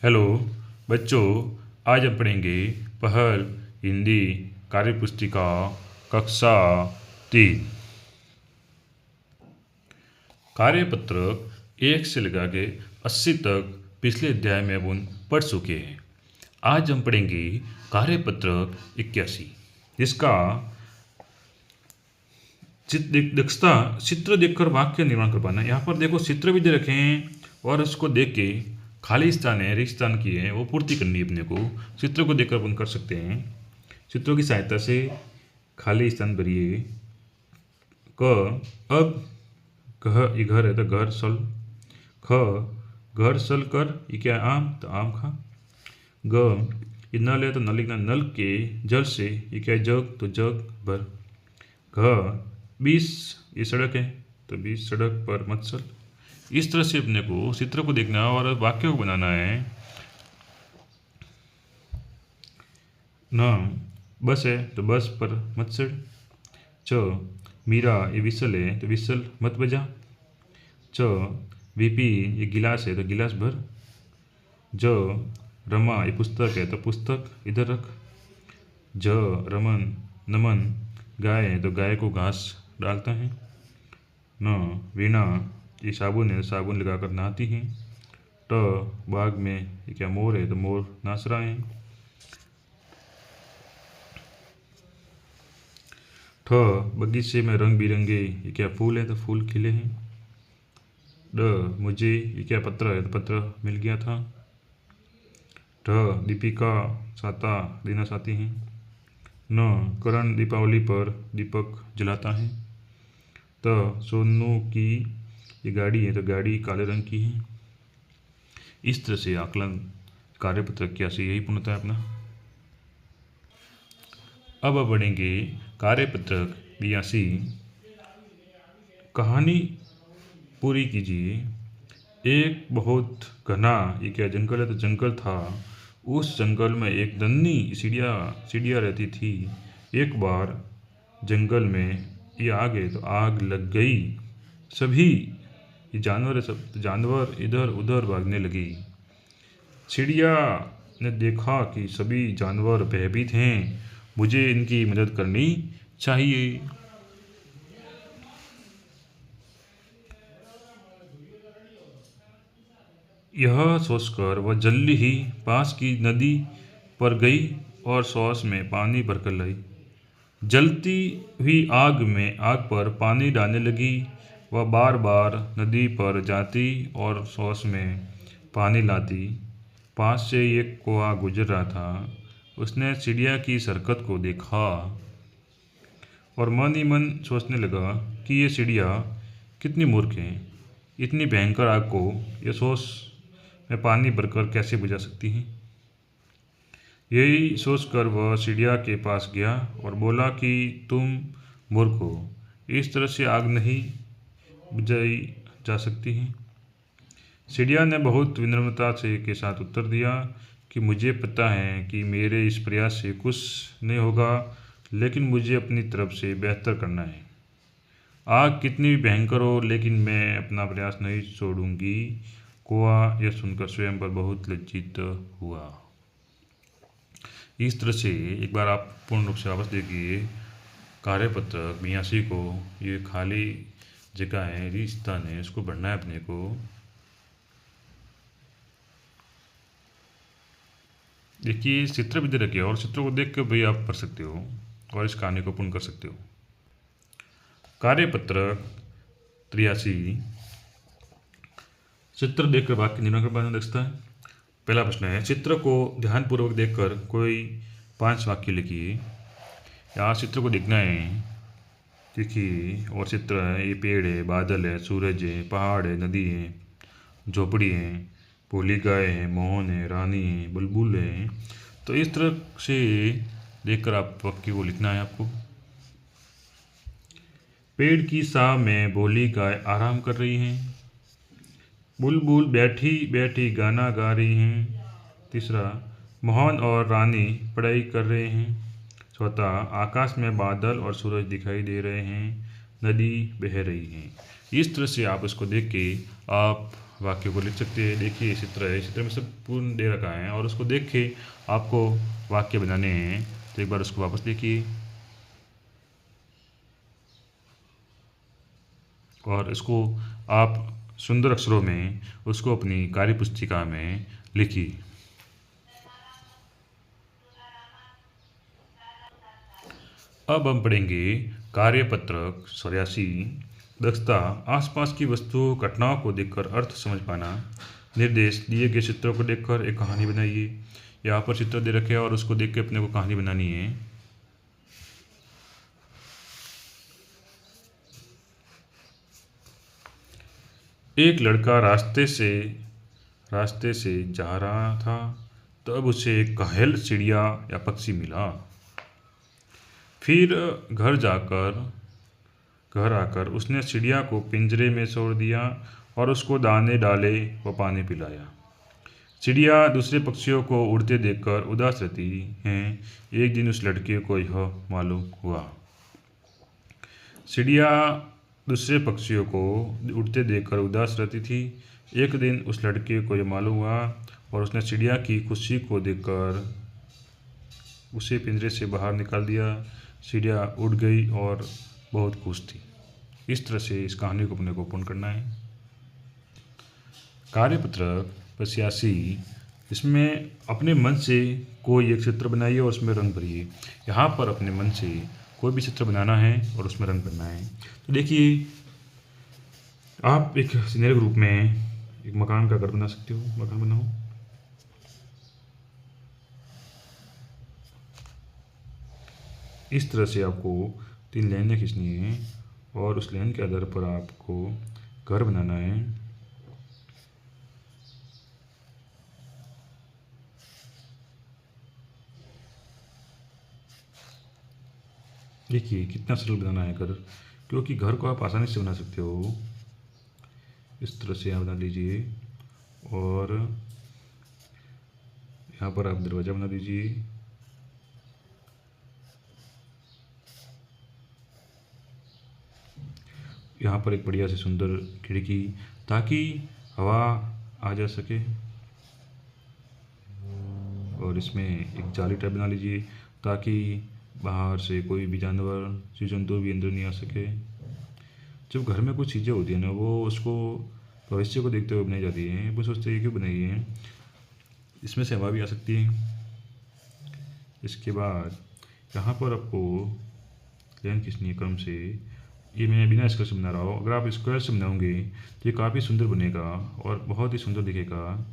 Hello बच्चों, आज हम पढ़ेंगे पहल हिंदी कार्य पुस्तिका कक्षा 3। कार्यपत्रक 1 से लगा के 80 तक पिछले अध्याय में अपन पढ़ चुके हैं। आज हम पढ़ेंगे कार्यपत्रक 81, जिसका दक्षता चित्र देखकर वाक्य निर्माण कर पाना। यहाँ पर देखो चित्र भी दे रखे हैं और उसको देख के खाली स्थान है, रिक्त स्थान की है, वो पूर्ति करनी है अपने को। चित्र को देखकर अपन कर सकते हैं। चित्रों की सहायता से खाली स्थान भरिए। क अब घ ये घर है तो घर सल। ख घर सल कर, ये क्या आम तो आम खा। ग ये नल है तो नल लिखना, नल के जल से, ये क्या है जग तो जग भर। घ 20 ये सड़क है तो 20 सड़क पर मत चल। इस तरह से अपने को चित्र को देखना और वाक्य को बनाना है। न बस है तो बस पर मत चढ़। च मीरा ये विसल है तो विसल मत बजा। च वीपी ये गिलास है तो गिलास भर। ज रमा ये पुस्तक है तो पुस्तक इधर रख। ज रमन नमन गाय है तो गाय को घास डालता है। न वीणा ये साबुन है तो साबुन लगाकर नहाती है। ट बाग में ये क्या मोर है तो मोर नाच रहा है। ठ बगीचे में रंग बिरंगे ये क्या फूल है तो फूल खिले हैं। ड मुझे ये क्या पत्र है तो पत्र मिल गया था। ढ दीपिका साता दीना साथी हैं। न करण दीपावली पर दीपक जलाता है। त सोनू की ये गाड़ी है तो गाड़ी काले रंग की है। इस तरह से आकलन कार्यपत्रक 81 यही पूर्णता है अपना। अब बढ़ेंगे कार्यपत्रक 82। कहानी पूरी कीजिए। एक बहुत घना ये क्या जंगल है तो जंगल था। उस जंगल में एक नन्ही चिड़िया रहती थी। एक बार जंगल में ये आ गए तो आग लग गई। सभी ये जानवर इधर उधर भागने लगी। चिड़िया ने देखा कि सभी जानवर भयभीत हैं, मुझे इनकी मदद करनी चाहिए। यह सोचकर वह जल्दी ही पास की नदी पर गई और सॉस में पानी भरकर लाई। जलती हुई आग पर पानी डालने लगी। वह बार बार नदी पर जाती और सॉस में पानी लाती। पास से एक कुआं गुजर रहा था। उसने चिड़िया की इस हरकत को देखा और मन ही मन सोचने लगा कि ये चिड़िया कितनी मूर्ख है। इतनी भयंकर आग को यह सॉस में पानी भरकर कैसे बुझा सकती है। यही सोचकर वह चिड़िया के पास गया और बोला कि तुम मूर्ख हो, इस तरह से आग नहीं बुझाई जा सकती है। चिड़िया ने बहुत विनम्रता से के साथ उत्तर दिया कि मुझे पता है कि मेरे इस प्रयास से कुछ नहीं होगा, लेकिन मुझे अपनी तरफ से बेहतर करना है। आग कितनी भी भयंकर हो, लेकिन मैं अपना प्रयास नहीं छोड़ूंगी। कौआ यह सुनकर स्वयं पर बहुत लज्जित हुआ। इस तरह से एक बार आप पूर्ण रूप से वापस देखिए कार्यपत्रक 82 को। ये खाली जगह है, रिक्त स्थान है, इसको भरना है अपने को। देखिए चित्र भी दे रखे और चित्रों को देख कर भी आप पढ़ सकते हो और इस कहानी को पूर्ण कर सकते हो। कार्यपत्रक 83 चित्र देखकर वाक्य निर्माण कर पाना दक्षता है। पहला प्रश्न है, चित्र को ध्यानपूर्वक देखकर कोई 5 वाक्य लिखिए। यहाँ चित्र को देखना है, देखिए, और चित्र है, ये पेड़ है, बादल है, सूरज है, पहाड़ है, नदी है, झोपड़ी है, भोली गाय है, मोहन है, रानी है, बुलबुल है। तो इस तरह से देखकर आप वाक्य को लिखना है आपको। पेड़ की छाह में भोली गाय आराम कर रही है। बुलबुल बैठी बैठी गाना गा रही हैं। तीसरा, मोहन और रानी पढ़ाई कर रहे हैं। चौथा, आकाश में बादल और सूरज दिखाई दे रहे हैं। नदी बह रही है। इस तरह से आप इसको देख के आप वाक्य को लिख सकते हैं। देखिए इस चित्र में सब पूर्ण दे रखा है और उसको देख के आपको वाक्य बनाने हैं। तो एक बार उसको वापस देखिए और इसको आप सुंदर अक्षरों में उसको अपनी कार्य पुस्तिका में लिखिए। अब हम पढ़ेंगे कार्यपत्रक 84। दक्षता आसपास की वस्तुओं घटनाओं को देखकर अर्थ समझ पाना। निर्देश दिए गए चित्रों को देखकर एक कहानी बनाइए। यहाँ पर चित्र दे रखे हैं और उसको देख के अपने को कहानी बनानी है। एक लड़का रास्ते से जा रहा था, तब उसे एक घायल चिड़िया या पक्षी मिला। फिर घर आकर उसने चिड़िया को पिंजरे में छोड़ दिया और उसको दाने डाले व पानी पिलाया। चिड़िया दूसरे पक्षियों को उड़ते देखकर उदास रहती हैं। एक दिन उस लड़के को यह मालूम हुआ। चिड़िया दूसरे पक्षियों को उड़ते देखकर उदास रहती थी। एक दिन उस लड़के को यह मालूम हुआ और उसने चिड़िया की खुशी को देखकर उसे पिंजरे से बाहर निकाल दिया। चिड़िया उड़ गई और बहुत खुश थी। इस तरह से इस कहानी को अपने को पूर्ण करना है। कार्यपत्रक 85। इसमें अपने मन से कोई एक चित्र बनाइए और उसमें रंग भरिए। यहाँ पर अपने मन से कोई भी चित्र बनाना है और उसमें रंग भरना है। तो देखिए आप एक सीनरी के रूप में एक मकान का घर बना सकते हो। मकान बनाओ। इस तरह से आपको 3 लाइनें खींचनी है और उस लाइन के आधार पर आपको घर बनाना है। देखिए कितना सरल बनाना है घर, क्योंकि घर को आप आसानी से बना सकते हो। इस तरह से आप बना लीजिए और यहाँ पर आप दरवाज़ा बना दीजिए। यहाँ पर एक बढ़िया से सुंदर खिड़की, ताकि हवा आ जा सके। और इसमें एक जाली टाइप बना लीजिए ताकि बाहर से कोई भी जानवर जीव जंतु भी अंदर नहीं आ सके। जब घर में कुछ चीज़ें होती हैं ना, वो उसको भविष्य को देखते हुए बनाई जाती हैं। वो सोचते हैं क्यों बनाई है, इसमें से हवा भी आ सकती है। इसके बाद यहाँ पर आपको लाइन खींचनी है क्रम से। ये मैं बिना स्क्वायर से बना रहा हूँ। अगर आप स्क्वायर से बनाओगे तो ये काफ़ी सुंदर बनेगा और बहुत ही सुंदर दिखेगा।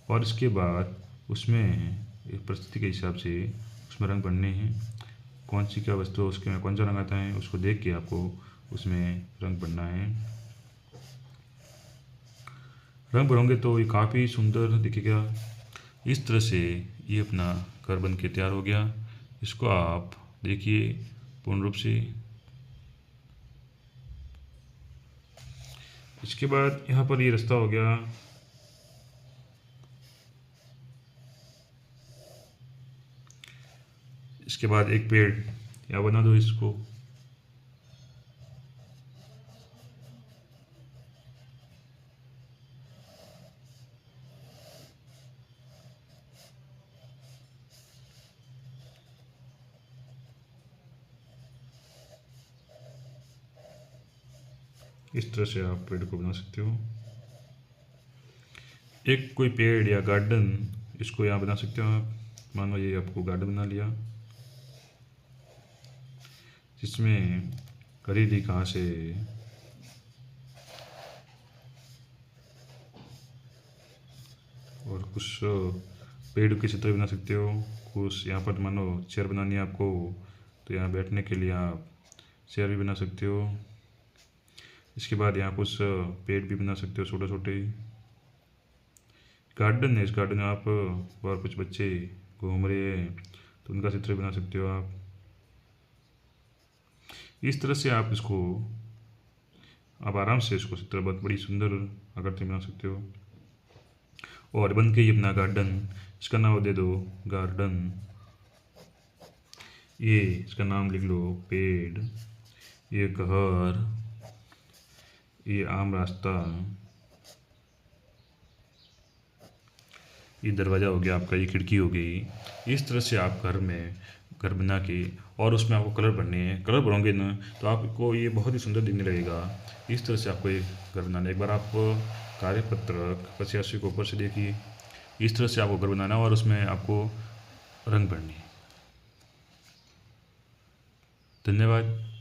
और इसके बाद उसमें एक परिस्थिति के हिसाब से उसमें रंग भरने हैं। कौन सी क्या वस्तु है, उसके में कौन सा रंग आता है, उसको देख के आपको उसमें रंग भरना है। रंग भरोगे तो ये काफ़ी सुंदर दिखेगा। इस तरह से ये अपना घर बन के तैयार हो गया। इसको आप देखिए पूर्ण रूप से। इसके बाद यहाँ पर ये रास्ता हो गया। इसके बाद एक पेड़ या बना दो इसको। इस तरह से आप पेड़ को बना सकते हो। एक कोई पेड़ या गार्डन, इसको यहाँ बना सकते हो आप। मान लो ये आपको गार्डन बना लिया, जिसमें हरी घास है और कुछ पेड़ के चित्र बना सकते हो। कुछ यहाँ पर मानो चेयर बनानी है आपको, तो यहाँ बैठने के लिए आप चेयर भी बना सकते हो। इसके बाद यहाँ कुछ पेड़ भी बना सकते हो छोटे छोटे। गार्डन है, इस गार्डन में आप और कुछ बच्चे घूम रहे हैं तो उनका चित्र बना सकते हो आप। इस तरह से आप आराम से इसको चित्र बहुत बड़ी सुंदर आकृति बना सकते हो। और बन के ये अपना गार्डन, इसका नाम दे दो गार्डन। ये इसका नाम लिख लो पेड़, ये घर, ये आम रास्ता, ये दरवाज़ा हो गया आपका, ये खिड़की हो गई। इस तरह से आप घर बना के और उसमें आपको कलर भरने हैं। कलर भरोगे ना तो आपको ये बहुत ही सुंदर दिखने लगेगा। इस तरह से आपको ये घर बनाना है। एक बार आप कार्यपत्रक 85 को ऊपर से देखिए। इस तरह से आपको घर बनाना है और उसमें आपको रंग भरने हैं। धन्यवाद।